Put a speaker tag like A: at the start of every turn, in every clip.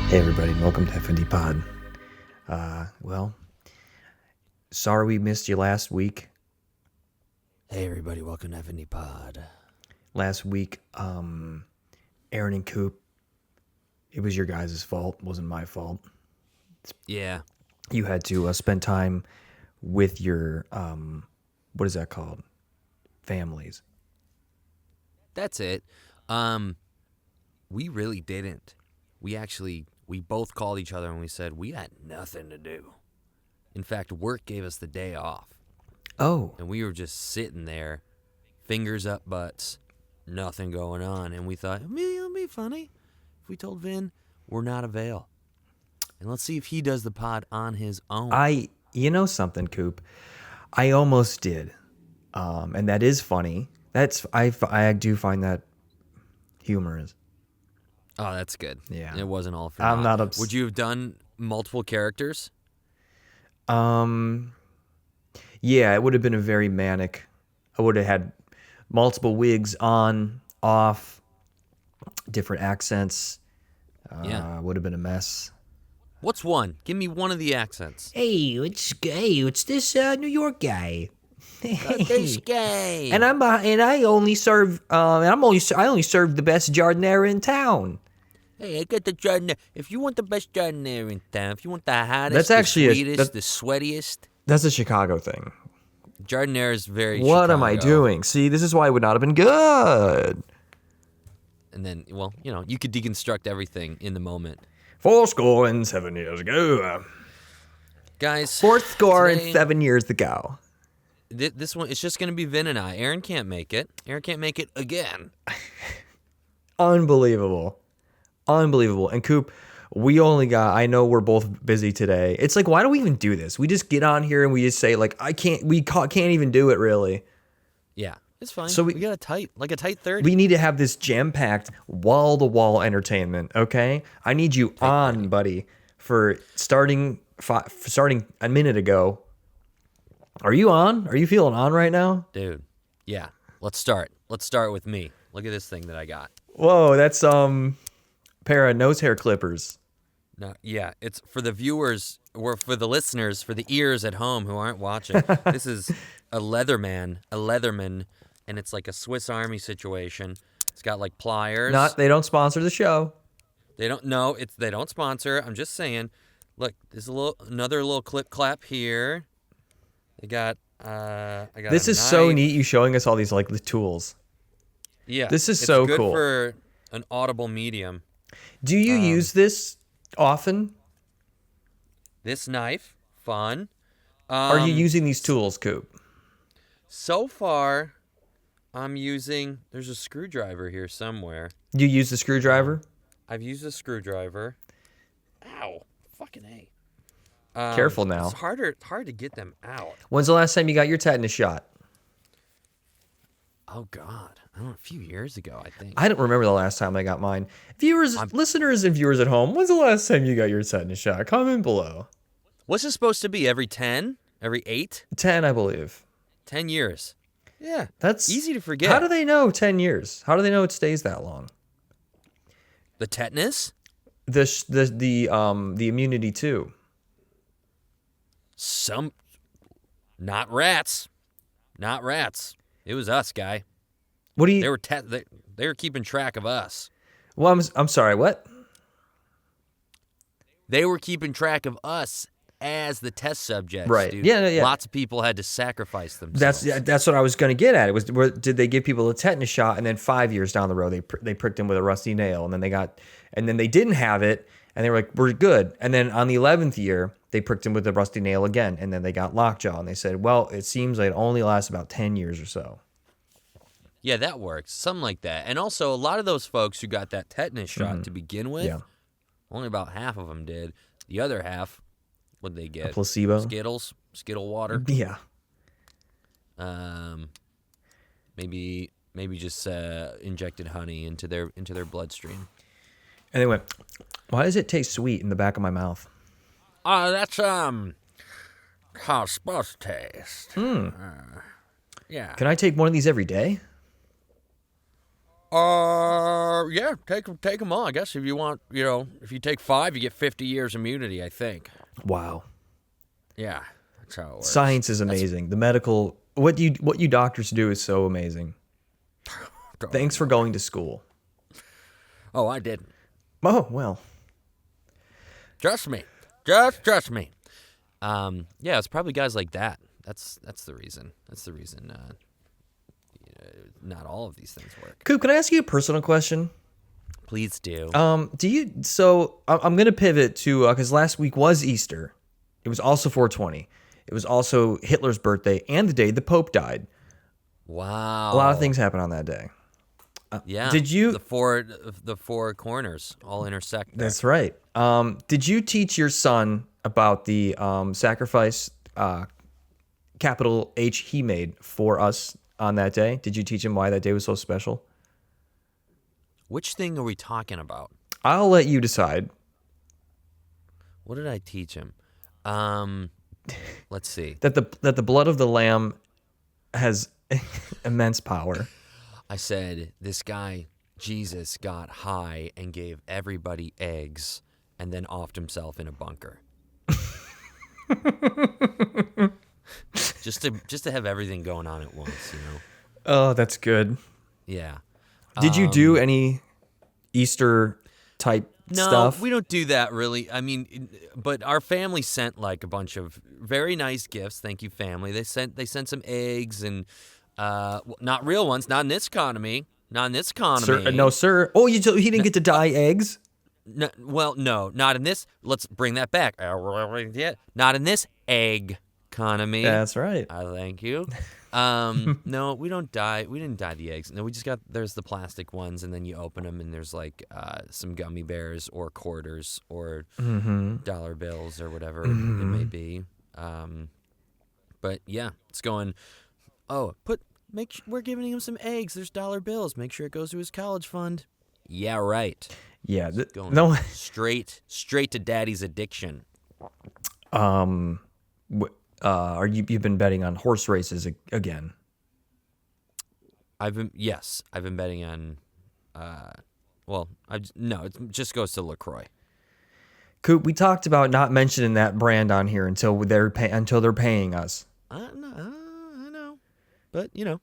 A: Hey everybody, and welcome to FND POD. Sorry we missed you last week.
B: Hey everybody, welcome to FND POD.
A: Last week, Aaron and Coop, it was your guys' fault, it wasn't my fault.
B: Yeah.
A: You had to spend time with your, what is that called? Families.
B: That's it. We really didn't. We both called each other and we said we had nothing to do. In fact, work gave us the day off.
A: Oh.
B: And we were just sitting there, fingers up butts, nothing going on. And we thought, it'll be funny if we told Vin we're not avail. And let's see if he does the pod on his own.
A: You know something, Coop? I almost did. And that is funny. I do find that humorous.
B: Oh, that's good.
A: Yeah.
B: It wasn't all for
A: I'm
B: naught.
A: not
B: Would you have done multiple characters?
A: Yeah, it would have been a very manic. I would have had multiple wigs on, off, different accents.
B: Yeah.
A: Would have been a mess.
B: What's one? Give me one of the accents.
C: Hey, it's this New York guy.
B: This guy.
C: And I only serve I only serve the best jardinera in town.
B: Hey, I got the jardinera. If you want the best jardinera in town, if you want the hottest,
A: That's actually
B: the sweetest, the sweatiest,
A: That's a Chicago thing.
B: jardinera is very
A: What am I
B: Chicago.
A: doing? See, this is why it would not have been good.
B: And then, well, you could deconstruct everything in the moment.
A: 7 years ago.
B: Guys.
A: Fourth score
B: today,
A: and 7 years ago.
B: This one, it's just going to be Vin and I. Aaron can't make it. Aaron can't make it again.
A: Unbelievable. And Coop, I know we're both busy today. It's like, why do we even do this? We just get on here and we just say, like, we can't even do it, really.
B: Yeah, it's fine.
A: So
B: we got a tight 30.
A: We need to have this jam-packed, wall-to-wall entertainment, okay? I need you on, buddy, for starting a minute ago. Are you on? Are you feeling on right now?
B: Dude, yeah. Let's start. Let's start with me. Look at this thing that I got.
A: Whoa, that's pair of nose hair clippers.
B: No, yeah, it's for the viewers or for the listeners, for the ears at home who aren't watching. This is a Leatherman, and it's like a Swiss Army situation. It's got like pliers.
A: They don't sponsor the show.
B: They don't sponsor. I'm just saying. Look, there's another little clip clap here. I got
A: This is so neat. You showing us all these like the tools.
B: Yeah,
A: this is
B: it's
A: so
B: good
A: cool
B: for an audible medium.
A: Do you use this often?
B: This knife, fun.
A: Are you using these tools, Coop?
B: So far, I'm using. There's a screwdriver here somewhere.
A: You use the screwdriver?
B: I've used a screwdriver. Ow! Fucking A.
A: Careful now.
B: It's hard to get them out.
A: When's the last time you got your tetanus shot?
B: Oh God, I don't know. A few years ago, I think.
A: I don't remember the last time I got mine. Listeners and viewers at home, when's the last time you got your tetanus shot? Comment below.
B: What's it supposed to be? Every 10? Every 8?
A: 10, I believe.
B: 10 years. Yeah,
A: That's
B: easy to forget.
A: How do they know 10 years? How do they know it stays that long?
B: The tetanus?
A: The immunity too.
B: Not rats. It was us, guy.
A: What do you?
B: They were keeping track of us.
A: Well, I'm sorry. What?
B: They were keeping track of us as the test subjects.
A: Right.
B: Dude.
A: Yeah.
B: Lots of people had to sacrifice themselves.
A: That's what I was going to get at. Did they give people a tetanus shot and then 5 years down the road they pricked them with a rusty nail and then they didn't have it and they were like, we're good. And then on the 11th year they pricked him with a rusty nail again and then they got lockjaw and they said, well, it seems like it only lasts about 10 years or so.
B: Yeah, that works. Something like that. And also, a lot of those folks who got that tetanus shot to begin with, only about half of them did. The other half, what'd they get?
A: A placebo?
B: Skittle water.
A: Yeah.
B: Maybe just injected honey into their bloodstream.
A: And they went, why does it taste sweet in the back of my mouth?
B: That's how it's supposed to taste. Yeah.
A: Can I take one of these every day?
B: Yeah, take them all. I guess if you want, if you take 5, you get 50 years immunity, I think.
A: Wow.
B: Yeah, that's how it works.
A: Science is amazing. The medical, what you doctors do is so amazing. Thanks for going to school.
B: Oh, I didn't.
A: Oh, well.
B: Trust me. Just trust me. Yeah, it's probably guys like that. That's the reason. That's the reason not all of these things work.
A: Coop, can I ask you a personal question?
B: Please do.
A: I'm going to pivot to, because last week was Easter. It was also 420. It was also Hitler's birthday and the day the Pope died.
B: Wow.
A: A lot of things happened on that day.
B: Yeah.
A: Did you?
B: The four corners all intersect there.
A: That's right. Did you teach your son about the sacrifice, capital H, he made for us on that day? Did you teach him why that day was so special?
B: Which thing are we talking about?
A: I'll let you decide.
B: What did I teach him? Let's see.
A: That the blood of the lamb has immense power.
B: I said, this guy, Jesus, got high and gave everybody eggs and then offed himself in a bunker. just to have everything going on at once,
A: Oh, that's good.
B: Yeah.
A: Did you do any Easter type stuff?
B: No, we don't do that really. I mean, but our family sent like a bunch of very nice gifts. Thank you, family. They sent some eggs and not real ones. Not in this economy. Not in this economy.
A: Sir, no, sir. Oh, he didn't get to dye eggs?
B: No, well, no, not in this. Let's bring that back. Not in this egg economy.
A: That's right.
B: Thank you. No, we don't dye. We didn't dye the eggs. No, we just got. There's the plastic ones, and then you open them, and there's like some gummy bears or quarters or dollar bills or whatever it may be. But yeah, it's going. Oh, we're giving him some eggs. There's dollar bills. Make sure it goes to his college fund. Yeah, right.
A: Yeah,
B: Going straight to daddy's addiction.
A: You've been betting on horse races again?
B: I've been betting on. It just goes to LaCroix.
A: Coop, we talked about not mentioning that brand on here until they're paying us.
B: I know, but you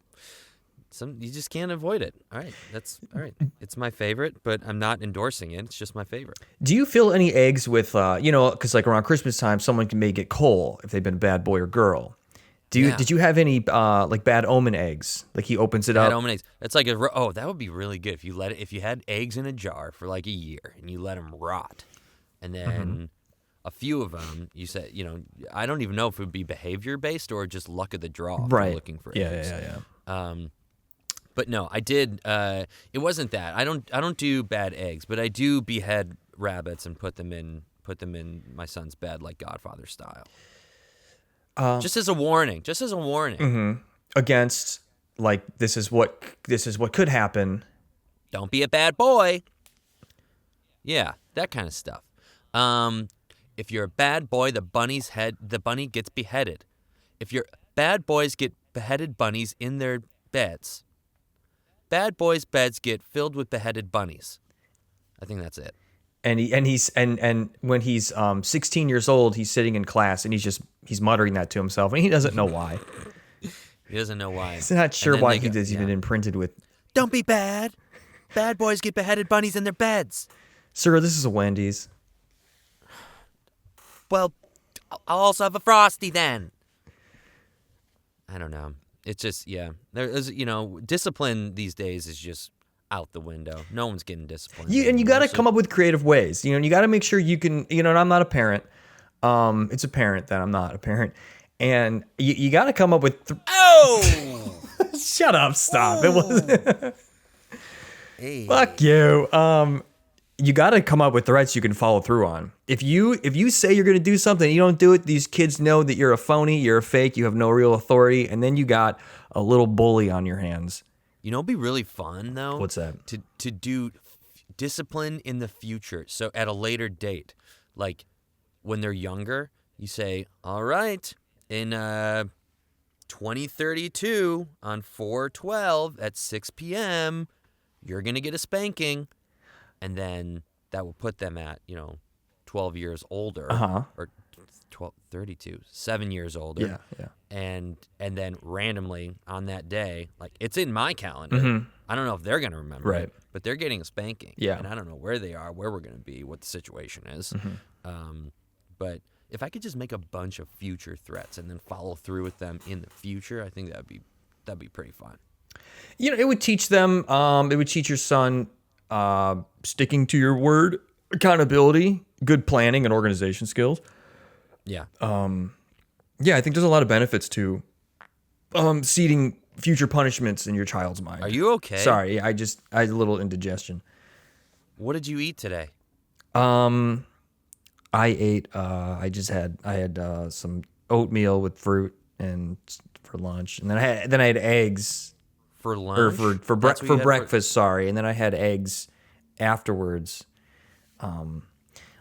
B: just can't avoid it. All right, that's all right. It's my favorite, but I'm not endorsing it. It's just my favorite.
A: Do you fill any eggs with, because like around Christmas time, someone may get coal if they've been a bad boy or girl. Did you have any like bad omen eggs? Like he opens it up.
B: Bad omen eggs. It's like that would be really good if you had eggs in a jar for like a year and you let them rot, and then a few of them you said I don't even know if it would be behavior based or just luck of the draw.
A: Right.
B: For looking for eggs.
A: Yeah.
B: But no, I did. It wasn't that. I don't do bad eggs, but I do behead rabbits and put them in my son's bed like Godfather style. Just as a warning.
A: Against like this is what could happen.
B: Don't be a bad boy. Yeah, that kind of stuff. If you're a bad boy, the bunny gets beheaded. If your bad boys get beheaded bunnies in their beds. Bad boys' beds get filled with beheaded bunnies. I think that's it.
A: And when he's 16 years old, he's sitting in class and he's muttering that to himself, and he doesn't know why.
B: He doesn't know why.
A: He's not sure why he's even imprinted with.
B: Don't be bad. Bad boys get beheaded bunnies in their beds.
A: Sir, this is a Wendy's.
B: Well, I'll also have a Frosty then. I don't know. It's just, there is, discipline these days is just out the window. No one's getting disciplined.
A: You got to come up with creative ways. You got to make sure you can, and I'm not a parent. It's apparent that I'm not a parent. And you got to come up with.
B: Oh!
A: Shut up. Stop. It wasn't.
B: Hey.
A: Fuck you. You got to come up with threats you can follow through on. If you say you're going to do something, you don't do it, these kids know that you're a phony, you're a fake, you have no real authority, and then you got a little bully on your hands.
B: It'd be really fun, though.
A: What's that?
B: To do discipline in the future. So at a later date, like when they're younger, you say, all right, in 2032 on 4/12 at 6 p.m., you're going to get a spanking. and then that will put them at 12 years older, or 12, 32, 7 years older.
A: Yeah.
B: And then randomly on that day, like it's in my calendar. I don't know if they're gonna remember
A: Right.
B: it, but they're getting a spanking.
A: Yeah.
B: And I don't know where they are, where we're gonna be, what the situation is. But if I could just make a bunch of future threats and then follow through with them in the future, I think that'd be pretty fun.
A: It would teach them. It would teach your son sticking to your word, accountability, good planning, and organization skills.
B: Yeah.
A: Yeah, I think there's a lot of benefits to seeding future punishments in your child's mind.
B: Are you okay?
A: Sorry, I had a little indigestion.
B: What did you eat today?
A: I ate. I had some oatmeal with fruit and for lunch, and then I had eggs
B: For lunch?
A: or for
B: That's what you had
A: breakfast. Sorry, and then I had eggs afterwards.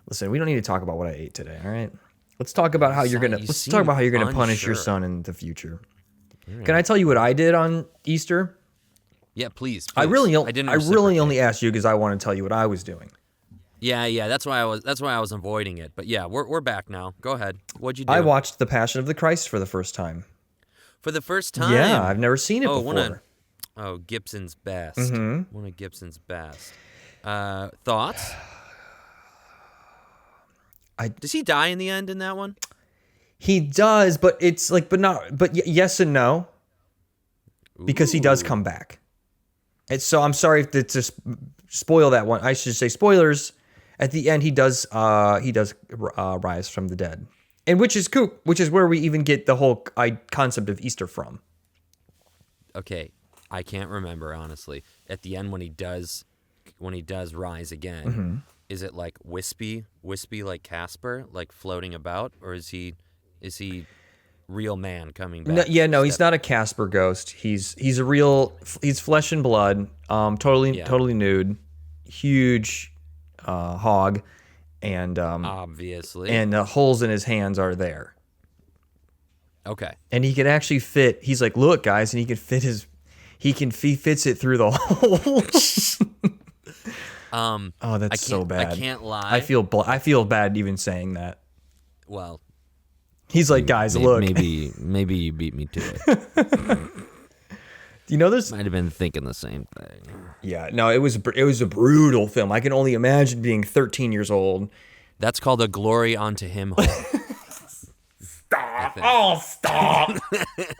A: Listen, we don't need to talk about what I ate today. All right, let's talk about how you're gonna.
B: You
A: Let's talk about how you're gonna
B: seem
A: punish your
B: unsure.
A: son in the future. Can I tell you what I did on Easter?
B: Yeah, please.
A: I really
B: didn't.
A: only asked you because I want to tell you what I was doing.
B: Yeah. That's why I was avoiding it. But yeah, we're back now. Go ahead. What'd you do?
A: I watched The Passion of the Christ for the first time.
B: For the first time.
A: Yeah, I've never seen it before.
B: Gibson's best.
A: Mm-hmm.
B: One of Gibson's best. Thoughts? Does he die in the end in that one?
A: He does, but it's like, yes and no, because he does come back. And so I'm sorry to spoil that one. I should say spoilers. At the end, he does rise from the dead, and which is Coop, which is where we even get the whole concept of Easter from.
B: Okay, I can't remember honestly. At the end, when he does rise again, is it like wispy like Casper, like floating about, or is he real man coming back?
A: No, he's not a Casper ghost. He's flesh and blood, totally nude, huge hog, and
B: obviously,
A: and holes in his hands are there.
B: Okay,
A: and he can actually fit. He's like, look, guys, and he fits it through the holes. Oh, that's so bad.
B: I can't lie.
A: I feel bad even saying that.
B: Well,
A: he's like, guys, look.
B: Maybe you beat me to it.
A: There's
B: Might have been thinking the same thing.
A: Yeah, no, it was a brutal film. I can only imagine being 13 years old.
B: That's called a glory unto him.
A: Stop! Oh, stop!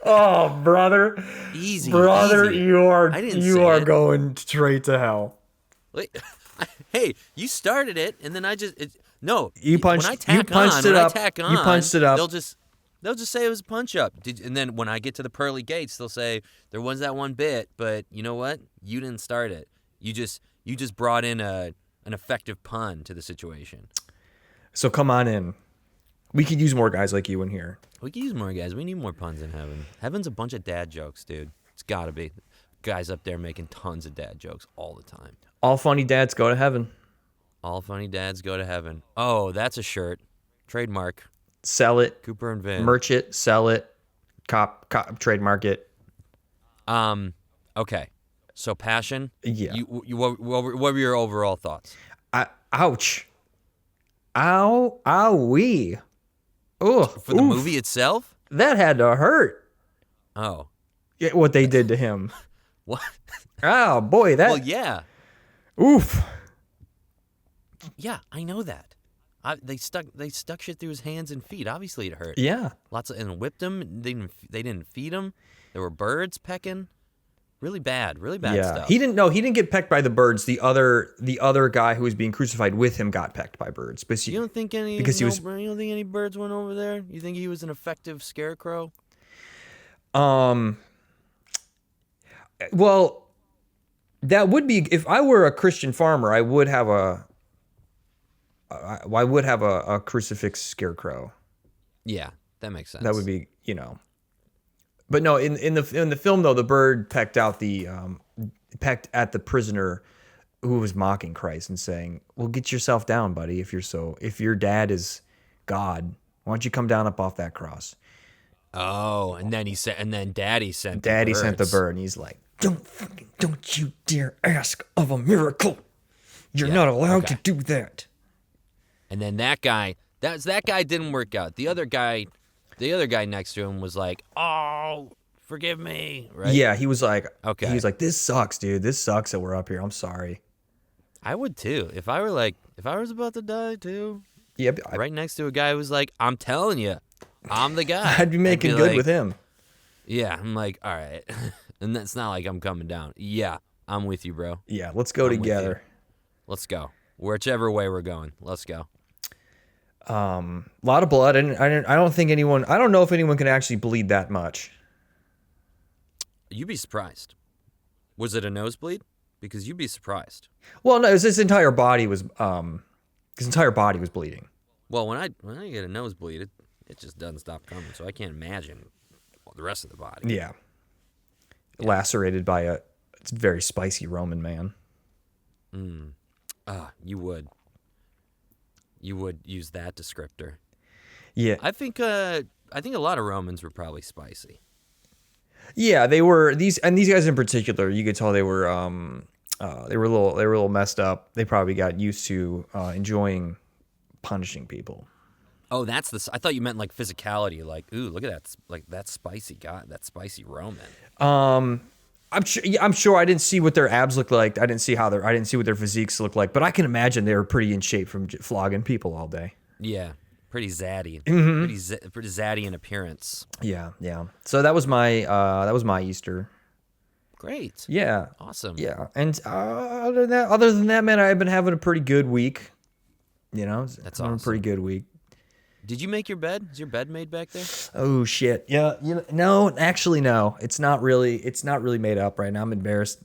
A: Oh, brother,
B: Easy,
A: brother,
B: easy.
A: you are
B: say it.
A: going straight to hell.
B: Wait, hey, you started it, and then
A: You punched.
B: When I tack
A: you punched
B: on,
A: it up.
B: you
A: punched it up.
B: They'll just say it was a punch up. And then when I get to the pearly gates, they'll say there was that one bit, but you know what? You didn't start it. You just brought in an effective pun to the situation.
A: So come on in. We could use more guys like you in here.
B: We could use more guys. We need more puns in heaven. Heaven's a bunch of dad jokes, dude. It's got to be. Guys up there making tons of dad jokes all the time.
A: All funny dads go to heaven.
B: All funny dads go to heaven. Oh, that's a shirt. Trademark.
A: Sell it.
B: Cooper and Vin.
A: Merch it. Sell it. Cop trademark it.
B: Okay. So Passion.
A: Yeah.
B: What were your overall thoughts?
A: Ouch. Ow. Owie. Oh.
B: For the movie itself?
A: That had to hurt.
B: Oh.
A: Yeah, what they did to him.
B: What?
A: Oh boy, that.
B: Well, yeah.
A: Oof.
B: Yeah, I know that. They stuck shit through his hands and feet. Obviously, it hurt.
A: Yeah.
B: And whipped him. They didn't feed him. There were birds pecking. Really bad stuff.
A: He didn't get pecked by the birds. The other guy who was being crucified with him got pecked by birds. But
B: You don't think any birds went over there? You think he was an effective scarecrow?
A: Well, that would be, if I were a Christian farmer, I would have a crucifix scarecrow.
B: Yeah, that makes sense.
A: That would be, But no, in the film though, the bird pecked at the prisoner who was mocking Christ and saying, "Well, get yourself down, buddy. If your dad is God, why don't you come down up off that cross?"
B: Oh, and then Daddy sent
A: the bird, and he's like, "Don't you dare ask of a miracle. You're
B: Yeah,
A: not allowed
B: okay.
A: to do that.
B: And then that guy didn't work out. The other guy next to him was like, "Oh, forgive me," right?
A: Yeah, he was like,
B: Okay.
A: this sucks, dude. This sucks that we're up here. I'm sorry.
B: I would too. If I was about to die too,
A: Yeah, but
B: right next to a guy who's like, "I'm telling you, I'm the guy."
A: I'd be making good
B: like,
A: with him.
B: Yeah, I'm like, all right. And it's not like I'm coming down. Yeah, I'm with you, bro.
A: Yeah, let's go
B: I'm with
A: together.
B: Let's go. Whichever way we're going, let's go.
A: A lot of blood, and I don't think anyone. I don't know if anyone can actually bleed that much.
B: You'd be surprised. Was it a nosebleed? Because you'd be surprised.
A: Well, no, his entire body was bleeding.
B: Well, when I get a nosebleed, it just doesn't stop coming. So I can't imagine the rest of the body.
A: Yeah. Lacerated by a very spicy Roman man.
B: You would use that descriptor.
A: Yeah.
B: I think a lot of Romans were probably spicy.
A: Yeah, they were these guys in particular. You could tell they were a little messed up. They probably got used to enjoying punishing people.
B: Oh, I thought you meant like physicality. Like, ooh, look at that, like that spicy guy, that spicy Roman.
A: I'm sure I didn't see what their abs looked like. I didn't see what their physiques looked like. But I can imagine they were pretty in shape from flogging people all day.
B: Yeah, pretty zaddy, pretty zaddy in appearance.
A: Yeah. So that was my Easter.
B: Great.
A: Yeah.
B: Awesome.
A: Yeah. And other than that, man, I've been having a pretty good week. You know,
B: That's
A: having
B: awesome.
A: a pretty good week.
B: Did you make your bed? Is your bed made back there?
A: Oh shit. Yeah. No. Actually, no. It's not really made up right now. I'm embarrassed.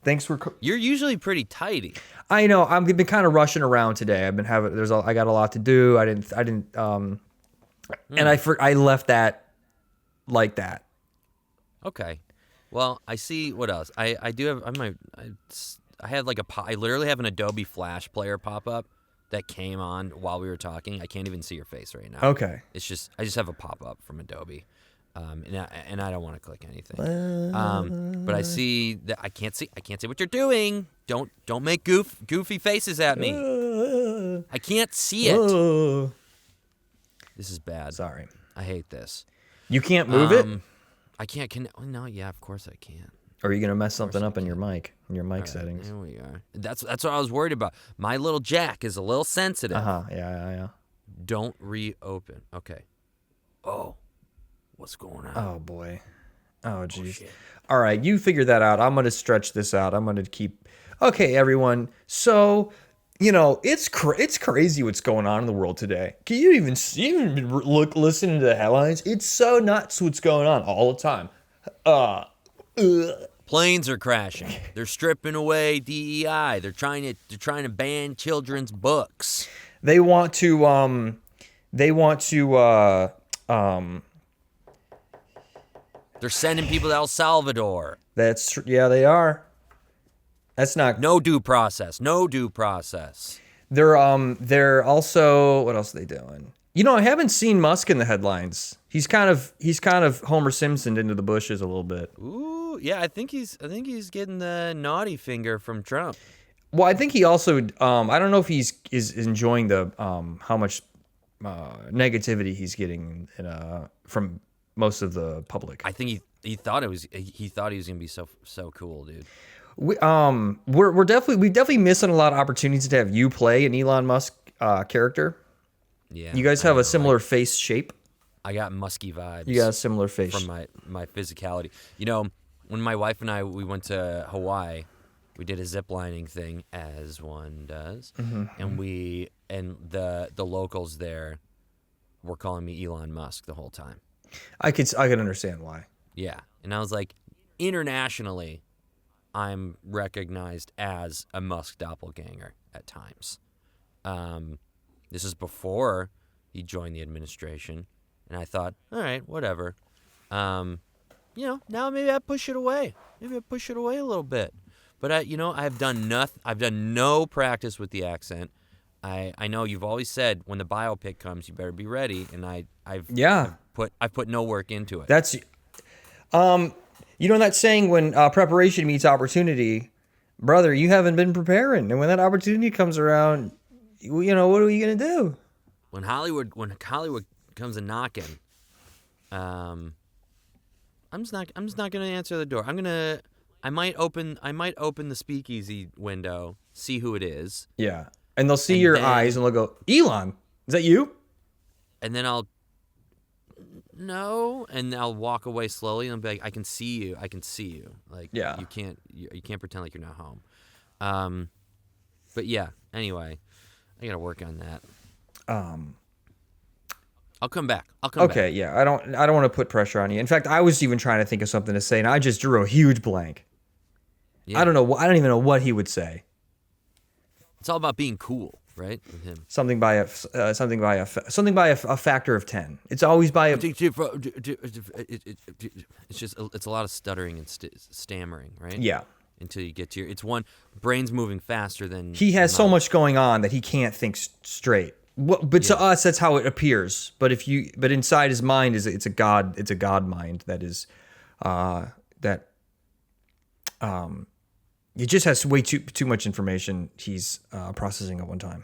A: Thanks for.
B: You're usually pretty tidy.
A: I know. I've been kind of rushing around today. I've been having. I got a lot to do. I didn't. And I left that like that.
B: Okay. Well, I see. What else? I do have. I had like I literally have an Adobe Flash player pop up that came on while we were talking. I can't even see your face right now.
A: Okay.
B: It's just I just have a pop up from Adobe, and I don't want to click anything. But I see that I can't see what you're doing. Don't make goofy faces at me. I can't see it. This is bad.
A: Sorry.
B: I hate this.
A: You can't move it.
B: I can't. No, yeah, of course I can.
A: Or are you gonna mess something up in your mic settings?
B: Here we are. That's what I was worried about. My little jack is a little sensitive.
A: Yeah.
B: Don't reopen. Okay. Oh, what's going on?
A: Oh boy. Oh jeez. All right, you figure that out. I'm gonna stretch this out. I'm gonna keep. Okay, everyone. So, it's crazy what's going on in the world today. Can you even listening to the headlines? It's so nuts what's going on all the time.
B: Planes are crashing. They're stripping away DEI. They're trying to ban children's books.
A: They want to
B: They're sending people to El Salvador.
A: yeah, they are. That's not.
B: No due process. No due process.
A: They're also, what else are they doing? I haven't seen Musk in the headlines. He's kind of Homer Simpson into the bushes a little bit.
B: Ooh, yeah, I think he's getting the naughty finger from Trump.
A: Well, I think he also I don't know if is enjoying the how much negativity he's getting from most of the public.
B: I think he thought he was gonna be so cool, dude.
A: We've definitely missing a lot of opportunities to have you play an Elon Musk character.
B: Yeah,
A: You guys have a similar face shape.
B: I got musky vibes.
A: You got a similar face.
B: From my physicality. When my wife and we went to Hawaii, we did a zip lining thing as one does, and the locals there were calling me Elon Musk the whole time.
A: I could understand why.
B: Yeah, and I was like, internationally, I'm recognized as a Musk doppelganger at times. This is before he joined the administration, and I thought, all right, whatever. Now maybe I push it away. Maybe I push it away a little bit. But I've done nothing. I've done no practice with the accent. I know you've always said when the biopic comes, you better be ready, and I've put no work into it.
A: That's that saying when preparation meets opportunity. brother, you haven't been preparing, and when that opportunity comes around, what are you gonna do?
B: When Hollywood comes a knocking, I'm just not gonna answer the door. I might open the speakeasy window, see who it is,
A: Yeah, and they'll see
B: And
A: your
B: then-
A: eyes, and they'll go, Elon, is that you?
B: and then I'll walk away slowly and be like, I can see you. Like,
A: Yeah.
B: you can't pretend like you're not home. But yeah. Anyway, I gotta work on that. I'll come back.
A: Okay, yeah, I don't want to put pressure on you. In fact, I was even trying to think of something to say, and I just drew a huge blank.
B: Yeah.
A: I don't know. I don't even know what he would say.
B: It's all about being cool, right? With him.
A: Something by a factor of 10. It's always by a.
B: It's just it's a lot of stuttering and stammering, right?
A: Yeah.
B: Until you get to it's one brain's moving faster than
A: He has so
B: mouth.
A: much going on that he can't think straight. But to us, that's how it appears. But inside his mind it's a god mind that is, it just has way too much information he's processing at one time.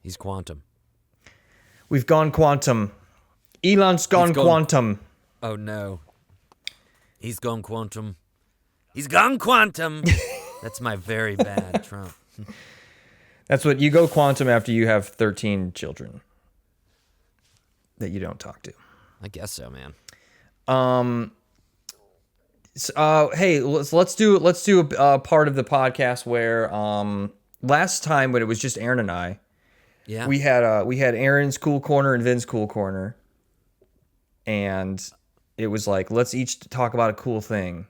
B: He's quantum.
A: We've gone quantum. Elon's gone quantum.
B: Oh no. He's gone quantum. He's gone quantum. That's my very bad Trump.
A: That's what you go quantum after you have 13 children that you don't talk to.
B: I guess so, man.
A: Hey, let's do a part of the podcast where last time when it was just Aaron and I,
B: Yeah.
A: we had Aaron's cool corner and Vin's cool corner, and it was like, let's each talk about a cool thing.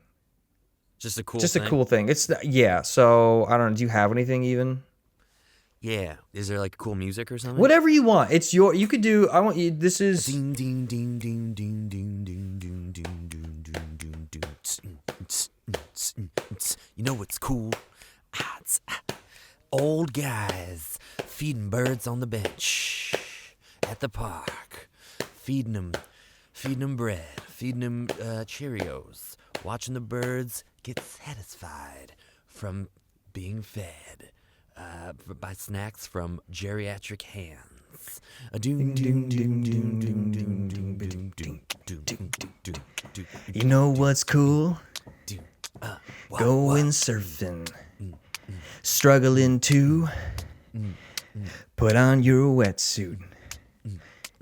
B: Just a cool
A: Just
B: thing.
A: a cool thing. Yeah. So I don't know. Do you have anything even?
B: Yeah. Is there like cool music or something?
A: Whatever you want. You could do. I want you. This is.
B: Ding ding ding ding ding ding ding ding ding ding ding ding ding. You know what's cool? Old guys feeding birds on the bench at the park, feeding them bread, feeding them Cheerios, watching the birds get satisfied from being fed by snacks from geriatric hands.
A: You know what's cool? Going surfing. Struggling to put on your wetsuit.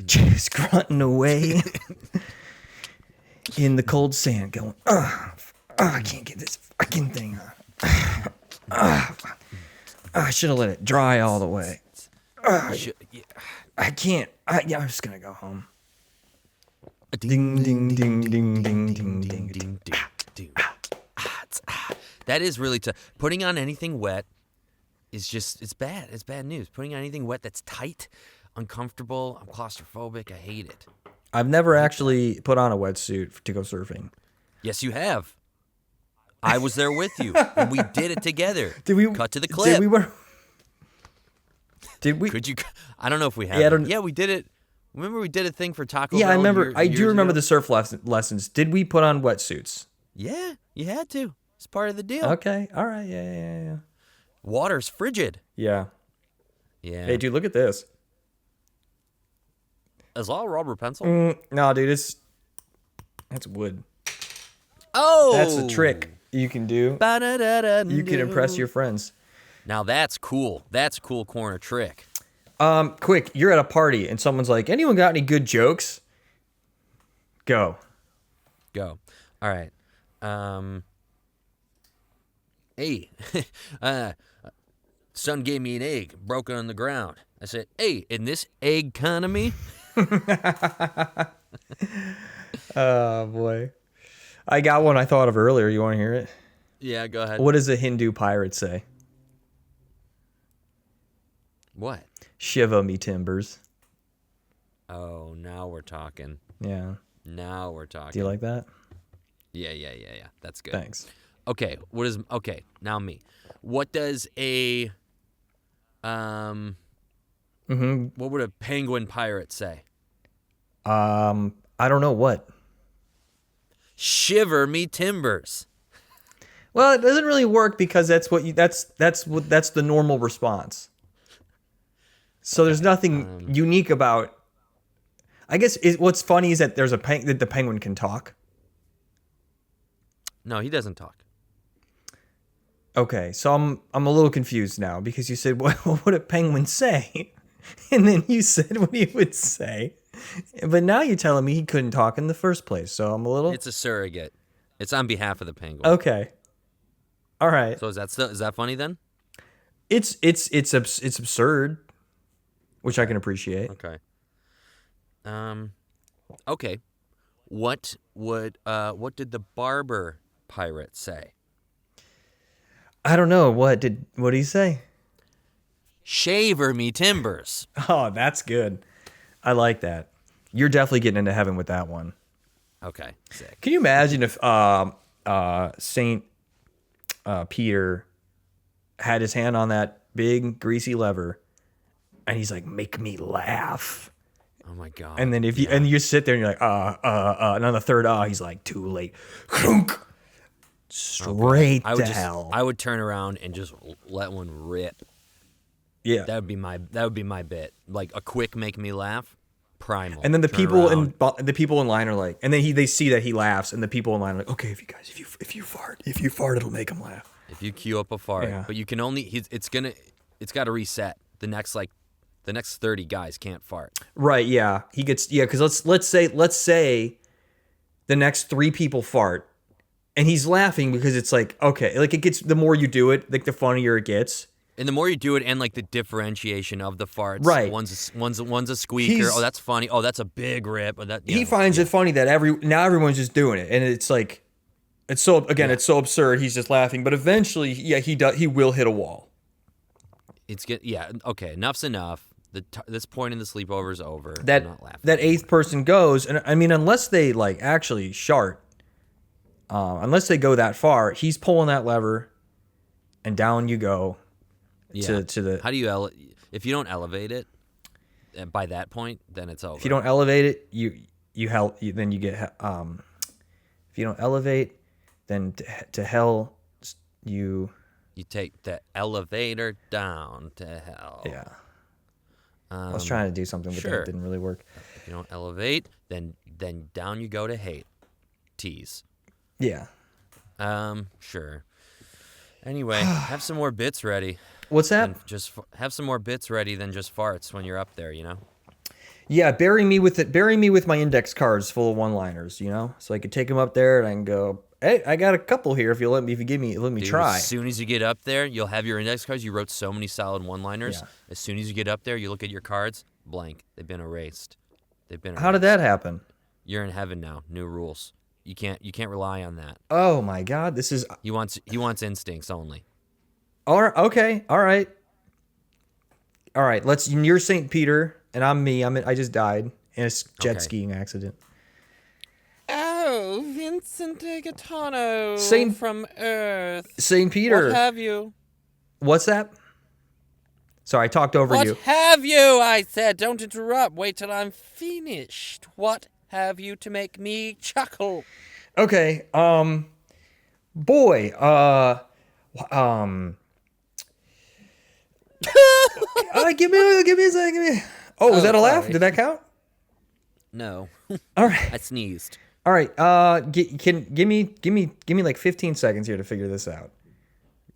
A: Just grunting away in the cold sand going, I can't get this fucking thing on. I should have let it dry all the way. I can't. I'm just going to go home. Ding, ding, ding, ding, ding, ding, ding, ding.
B: That is really tough. Putting on anything wet is just, it's bad. It's bad news. Putting on anything wet that's tight, uncomfortable, I'm claustrophobic, I hate it.
A: I've never actually put on a wetsuit to go surfing.
B: Yes, you have. I was there with you, and we did it together.
A: Did we
B: cut to the clip?
A: Did we?
B: Could you? I don't know if we have.
A: Yeah,
B: we did it. Remember, we did a thing for Taco
A: Yeah,
B: Bell.
A: I remember. I do
B: years
A: remember
B: ago?
A: the surf lessons. Did we put on wetsuits?
B: Yeah, you had to. It's part of the deal.
A: Okay. All right. Yeah.
B: Water's frigid.
A: Yeah.
B: Yeah.
A: Hey, dude, look at this.
B: Is all rubber pencil?
A: No, dude, that's wood.
B: Oh,
A: That's a trick you can do. You can impress your friends.
B: Now that's cool. That's a cool corner trick.
A: Quick, you're at a party and someone's like, anyone got any good jokes? Go.
B: Go. All right. Hey, son gave me an egg broken on the ground. I said, hey, in this egg economy?
A: Oh, boy. I got one I thought of earlier. You want to hear it?
B: Yeah, go ahead.
A: What does a Hindu pirate say?
B: What?
A: Shiva me timbers.
B: Oh, now we're talking.
A: Yeah.
B: Now we're talking.
A: Do you like that?
B: Yeah. That's good.
A: Thanks.
B: Okay, now me. What does a what would a penguin pirate say?
A: I don't know what.
B: Shiver me timbers.
A: Well, it doesn't really work because that's the normal response. So there's nothing unique about. I guess what's funny is that that the penguin can talk.
B: No, he doesn't talk.
A: Okay, so I'm a little confused now because you said what would a penguin say, and then you said what he would say, but now you're telling me he couldn't talk in the first place. So I'm a little.
B: It's a surrogate. It's on behalf of the penguin.
A: Okay. All right.
B: So is that funny then?
A: It's absurd, which I can appreciate.
B: Okay. Okay. What did the barber pirate say?
A: I don't know what did he say?
B: Shaver me timbers.
A: Oh, that's good. I like that. You're definitely getting into heaven with that one.
B: Okay, sick.
A: Can you imagine if Saint Peter had his hand on that big greasy lever, and he's like, "Make me laugh."
B: Oh my god.
A: And then you sit there and you're like, and on the third he's like, "Too late." Straight to hell.
B: I would turn around and just let one rip.
A: Yeah.
B: That would be my bit. Like a quick make me laugh. Primal.
A: And then the
B: Turn
A: people
B: around.
A: the people in line are like, and then they see that he laughs, and the people in line are like, okay, if you fart, it'll make him laugh.
B: If you queue up a fart,
A: Yeah.
B: but you can only it's got to reset. The next 30 guys can't fart.
A: Right? Yeah, he gets because let's say the next 3 people fart, and he's laughing because it's like, okay, like it gets, the more you do it, like the funnier it gets.
B: And the more you do it, and like the differentiation of the farts,
A: Right.
B: One's a squeaker.
A: He's-
B: Oh, that's funny. Oh, that's a big rip. Or that
A: He finds it funny that now everyone's just doing it, and it's like, it's so absurd. He's just laughing, but eventually, he will hit a wall.
B: Okay, enough's enough. This point in the sleepover is over. I'm
A: That
B: not laughing.
A: 8th person goes, and I mean, unless they like actually shart, unless they go that far, he's pulling that lever, and down you go.
B: Yeah.
A: To the.
B: How do you if you don't elevate it by that point, then it's over.
A: If you don't elevate it, then you get if you don't elevate, then to hell you
B: take the elevator down to hell.
A: yeah. I was trying to do something, but
B: sure.
A: that didn't really work.
B: If you don't elevate, then down you go to hate. Tease.
A: Yeah.
B: Sure. Anyway, have some more bits ready.
A: What's that?
B: And just have some more bits ready than just farts when you're up there, you know?
A: Yeah, bury me with my index cards full of one-liners, you know? So I could take them up there and I can go, "Hey, I got a couple here if you let me
B: Dude,
A: try."
B: As soon as you get up there, you'll have your index cards. You wrote so many solid one-liners.
A: Yeah.
B: As soon as you get up there, you look at your cards, blank. They've been erased.
A: How did that happen?
B: You're in heaven now. New rules. You can't rely on that.
A: Oh my god, this is
B: He wants instincts only.
A: all right, okay. All right. You're St. Peter and I'm me. I just died in a jet
B: Okay.
A: skiing accident.
B: Oh, Vincent Gaetano
A: Saint-
B: from Earth.
A: St. Peter.
B: What have you?
A: What's that? Sorry, I talked over you.
B: What have you? I said, don't interrupt. Wait till I'm finished. What have you to make me chuckle?
A: Okay. Boy. Give me a second. Oh, was that a laugh?
B: sorry.
A: Did that count?
B: No,
A: All right.
B: I sneezed.
A: All right. Give me like 15 seconds here to figure this out.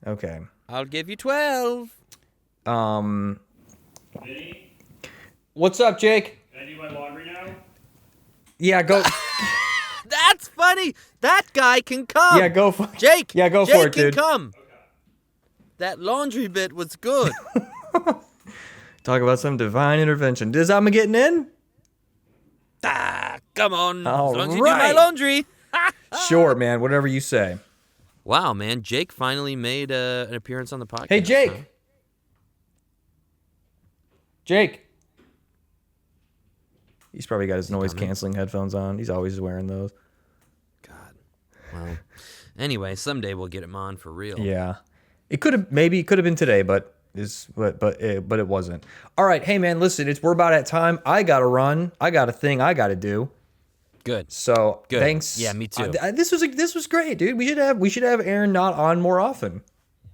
A: Okay.
B: I'll give you 12.
D: Vinny,
A: What's up, Jake?
D: can I do my laundry now?
A: Yeah, go.
B: That's funny. That guy can come.
A: Yeah, go for
B: Jake.
A: Yeah, go
B: Jake
A: for it,
B: can
A: dude.
B: come. That laundry bit was good.
A: Talk about some divine intervention. Is I'm getting in?
B: Come on.
A: All
B: as long as you do my
A: right.
B: laundry.
A: Sure, man. Whatever you say.
B: Wow, man. Jake finally made an appearance on the podcast.
A: Hey, Jake.
B: huh?
A: Jake. He's probably got his noise canceling headphones on. He's always wearing those.
B: God. Well, anyway, someday we'll get him on for real.
A: Yeah. It could have been today, but it wasn't. All right, hey man, listen, we're about at time. I gotta run. I got a thing I gotta do.
B: Good.
A: So
B: Good.
A: thanks.
B: Yeah, me too.
A: This was great, dude. We should have Aaron not on more often.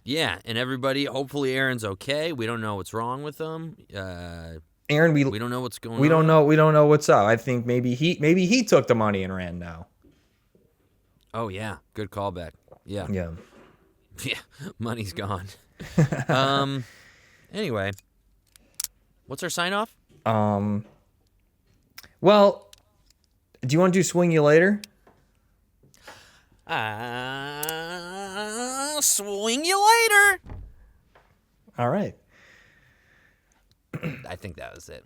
B: Yeah, and everybody, hopefully Aaron's okay. We don't know what's wrong with him.
A: Aaron,
B: We don't know what's going on.
A: we don't know what's up. I think maybe he took the money and ran now.
B: Oh, yeah. Good callback. Yeah.
A: Yeah.
B: Yeah. Money's gone. Anyway. What's our sign off?
A: Well, do you want to do swing you later?
B: Swing you later.
A: All right.
B: I think that was it.